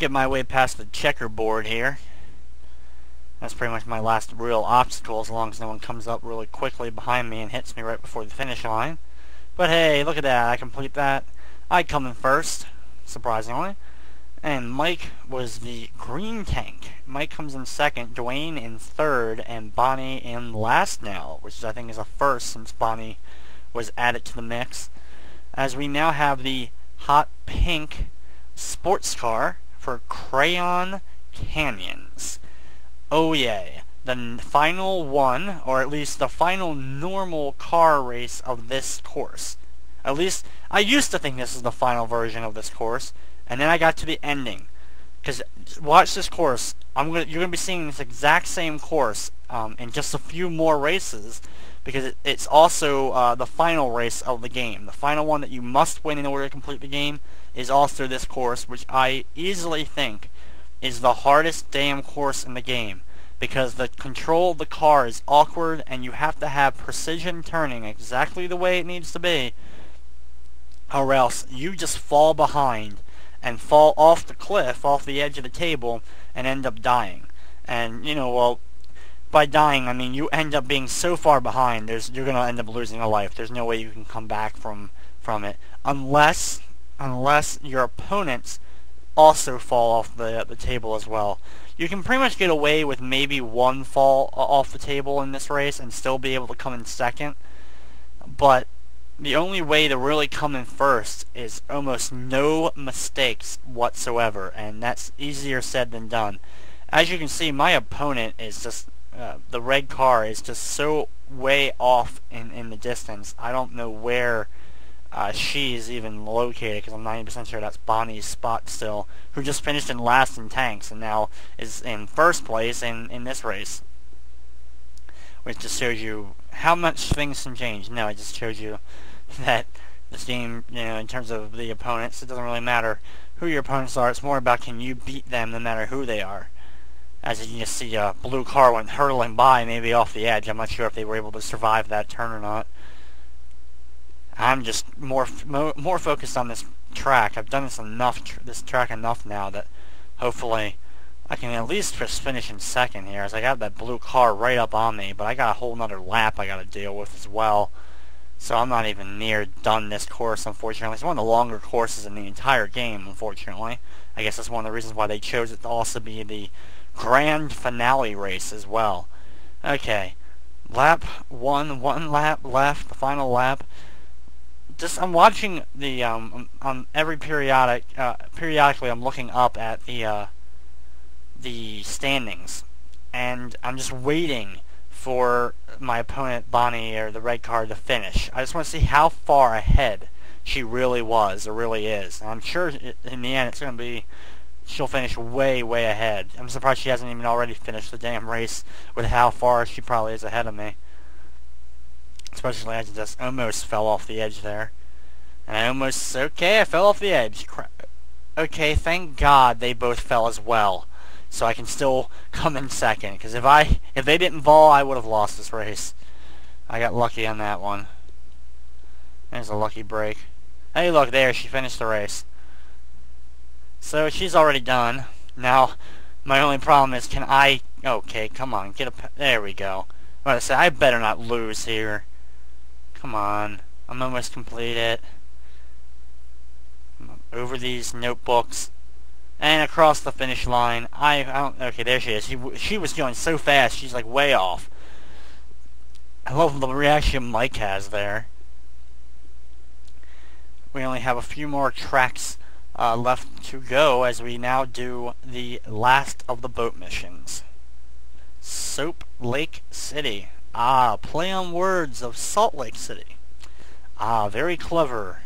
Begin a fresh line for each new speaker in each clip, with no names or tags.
get my way past the checkerboard here. That's pretty much my last real obstacle, as long as no one comes up really quickly behind me and hits me right before the finish line. But hey, look at that, I complete that. I come in first, surprisingly. And Mike was the green tank. Mike comes in second, Dwayne in third, and Bonnie in last now, which I think is a first since Bonnie was added to the mix. As we now have the hot pink sports car for Crayon Canyons. Oh yeah, the final one, or at least the final normal car race of this course. At least, I used to think this is the final version of this course, and then I got to the ending. Because, watch this course, you're going to be seeing this exact same course in just a few more races, because it's also the final race of the game. The final one that you must win in order to complete the game is also this course, which I easily think is the hardest damn course in the game, because the control of the car is awkward and you have to have precision turning exactly the way it needs to be, or else you just fall behind and fall off the cliff, off the edge of the table, and end up dying. And, you know, well, by dying, I mean you end up being so far behind, you're going to end up losing a life. There's no way you can come back from it, unless your opponents also fall off the table as well. You can pretty much get away with maybe one fall off the table in this race and still be able to come in second, but the only way to really come in first is almost no mistakes whatsoever, and that's easier said than done. As you can see, my opponent is just, the red car is just so way off in the distance. I don't know where she is even located, because I'm 90% sure that's Bonnie's spot still, who just finished in last in tanks and now is in first place in this race. Which just shows you how much things can change. No, it just shows you that this game, you know, in terms of the opponents, it doesn't really matter who your opponents are. It's more about can you beat them no matter who they are. As you can just see, a blue car went hurtling by, maybe off the edge. I'm not sure if they were able to survive that turn or not. I'm just more focused on this track. I've done this track enough now that hopefully I can at least just finish in second here, as I got that blue car right up on me, but I got a whole nother lap I got to deal with as well. So I'm not even near done this course, unfortunately. It's one of the longer courses in the entire game, unfortunately. I guess that's one of the reasons why they chose it to also be the grand finale race as well. Okay, lap one lap left, the final lap. I'm watching the on every periodically I'm looking up at the standings, and I'm just waiting for my opponent Bonnie, or the red car, to finish. I just want to see how far ahead she really was or really is. And I'm sure in the end it's going to be she'll finish way ahead. I'm surprised she hasn't even already finished the damn race with how far she probably is ahead of me. Especially as I just almost fell off the edge there. And I fell off the edge. Okay, thank God they both fell as well, so I can still come in second. Because if they didn't fall, I would have lost this race. I got lucky on that one. There's a lucky break. Hey, look there, she finished the race. So she's already done. Now, my only problem is, can I? Okay, come on, there we go. I'm about to say, I better not lose here. Come on, I'm almost completed. Over these notebooks and across the finish line. Okay, there she is. She was going so fast, she's like way off. I love the reaction Mike has there. We only have a few more tracks left to go, as we now do the last of the boat missions. Soap Lake City. Play on words of Salt Lake City. Very clever.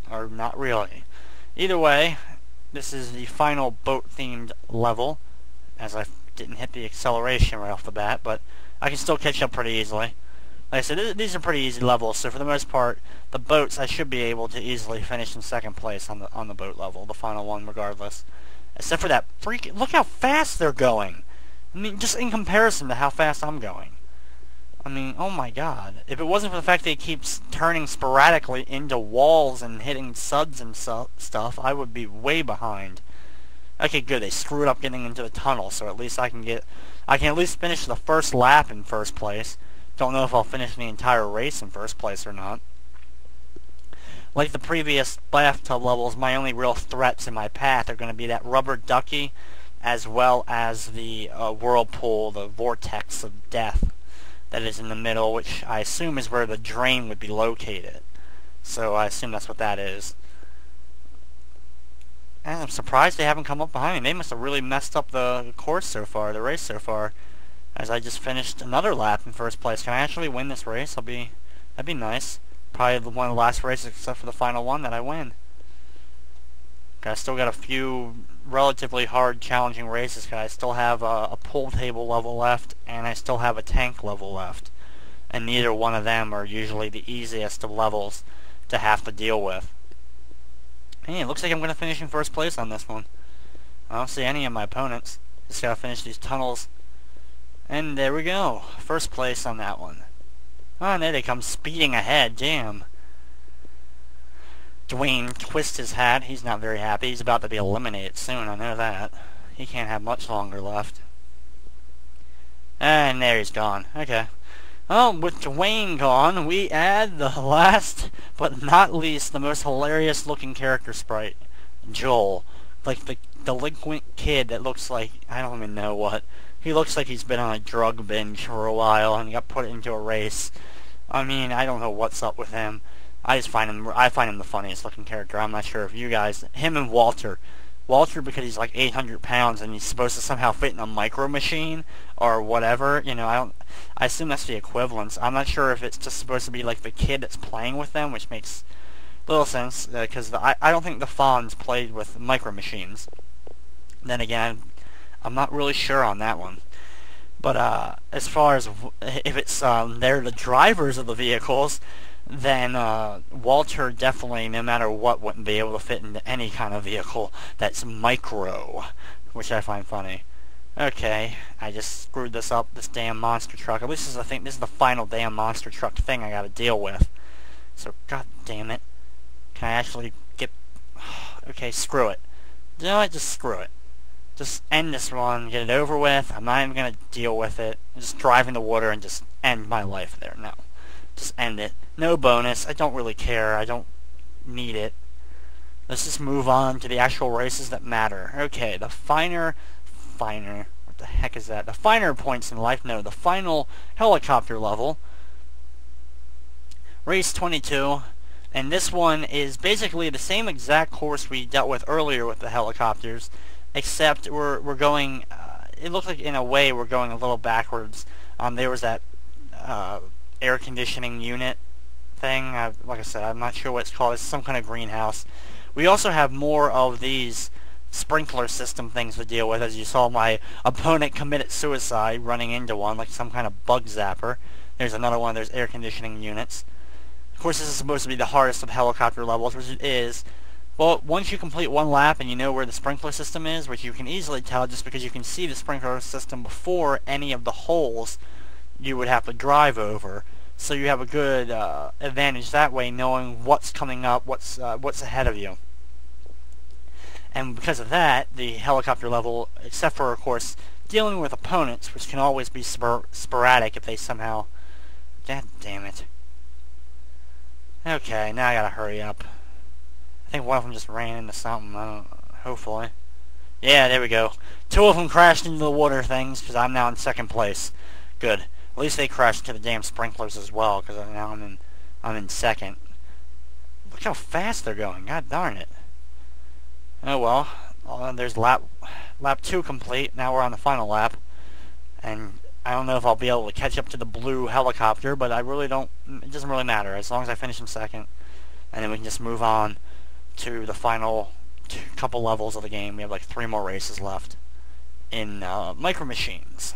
Or not really. Either way, this is the final boat-themed level, as I didn't hit the acceleration right off the bat, but I can still catch up pretty easily. Like I said, these are pretty easy levels, so for the most part, the boats I should be able to easily finish in second place on the boat level, the final one regardless. Except for that look how fast they're going! I mean, just in comparison to how fast I'm going. I mean, oh my god. If it wasn't for the fact that it keeps turning sporadically into walls and hitting suds and stuff, I would be way behind. Okay, good. They screwed up getting into the tunnel, so at least I can at least finish the first lap in first place. Don't know if I'll finish the entire race in first place or not. Like the previous bathtub levels, my only real threats in my path are going to be that rubber ducky, as well as the whirlpool, the vortex of death that is in the middle, which I assume is where the drain would be located. So I assume that's what that is. And I'm surprised they haven't come up behind me. They must have really messed up the course so far, the race so far, as I just finished another lap in first place. Can I actually win this race? That'd be nice. Probably one of the last races, except for the final one, that I win. I still got a few relatively hard, challenging races. I still have a pool table level left, and I still have a tank level left. And neither one of them are usually the easiest of levels to have to deal with. Hey, it looks like I'm going to finish in first place on this one. I don't see any of my opponents. Just got to finish these tunnels. And there we go. First place on that one. Oh, and there they come speeding ahead. Damn. Dwayne twists his hat. He's not very happy. He's about to be eliminated soon. I know that. He can't have much longer left. And there he's gone. Okay. Well, with Dwayne gone, we add the last, but not least, the most hilarious looking character sprite. Joel. Like the delinquent kid that looks like, I don't even know what. He looks like he's been on a drug binge for a while and got put into a race. I mean, I don't know what's up with him. I find him the funniest looking character. I'm not sure if you guys, him and Walter. Walter because he's like 800 pounds and he's supposed to somehow fit in a micro machine or whatever. You know, I assume that's the equivalence. I'm not sure if it's just supposed to be like the kid that's playing with them, which makes little sense because I don't think the Fonz played with micro machines. Then again, I'm not really sure on that one. But as far as if it's they're the drivers of the vehicles, then Walter definitely, no matter what, wouldn't be able to fit into any kind of vehicle that's micro, which I find funny. Okay, I just screwed this up, this damn monster truck. At least I think this is the final damn monster truck thing I gotta deal with. So, god damn it. Can I actually get... Okay, screw it. You know what? Just screw it. Just end this one, get it over with. I'm not even gonna deal with it. Just drive in the water and just end my life there. No. Just end it. No bonus. I don't really care. I don't need it. Let's just move on to the actual races that matter. Okay, the finer, what the heck is that? The finer points in life? No, the final helicopter level. Race 22. And this one is basically the same exact course we dealt with earlier with the helicopters, except we're going, it looks like in a way we're going a little backwards. There was that air conditioning unit thing. Like I said, I'm not sure what it's called. It's some kind of greenhouse. We also have more of these sprinkler system things to deal with. As you saw, my opponent committed suicide running into one, like some kind of bug zapper. There's another one of those air conditioning units. Of course, this is supposed to be the hardest of helicopter levels, which it is. Well, once you complete one lap and you know where the sprinkler system is, which you can easily tell just because you can see the sprinkler system before any of the holes you would have to drive over. So you have a good advantage that way, knowing what's coming up, what's ahead of you. And because of that, the helicopter level, except for, of course, dealing with opponents, which can always be sporadic if they somehow... God damn it. Okay, now I gotta hurry up. I think one of them just ran into something, hopefully. Yeah, there we go. Two of them crashed into the water things, because I'm now in second place. Good. At least they crashed into the damn sprinklers as well, because now I'm in second. Look how fast they're going. God darn it. Oh well. There's lap 2 complete. Now we're on the final lap. And I don't know if I'll be able to catch up to the blue helicopter, but I really don't... It doesn't really matter, as long as I finish in second. And then we can just move on to the final couple levels of the game. We have like 3 more races left in Micro Machines.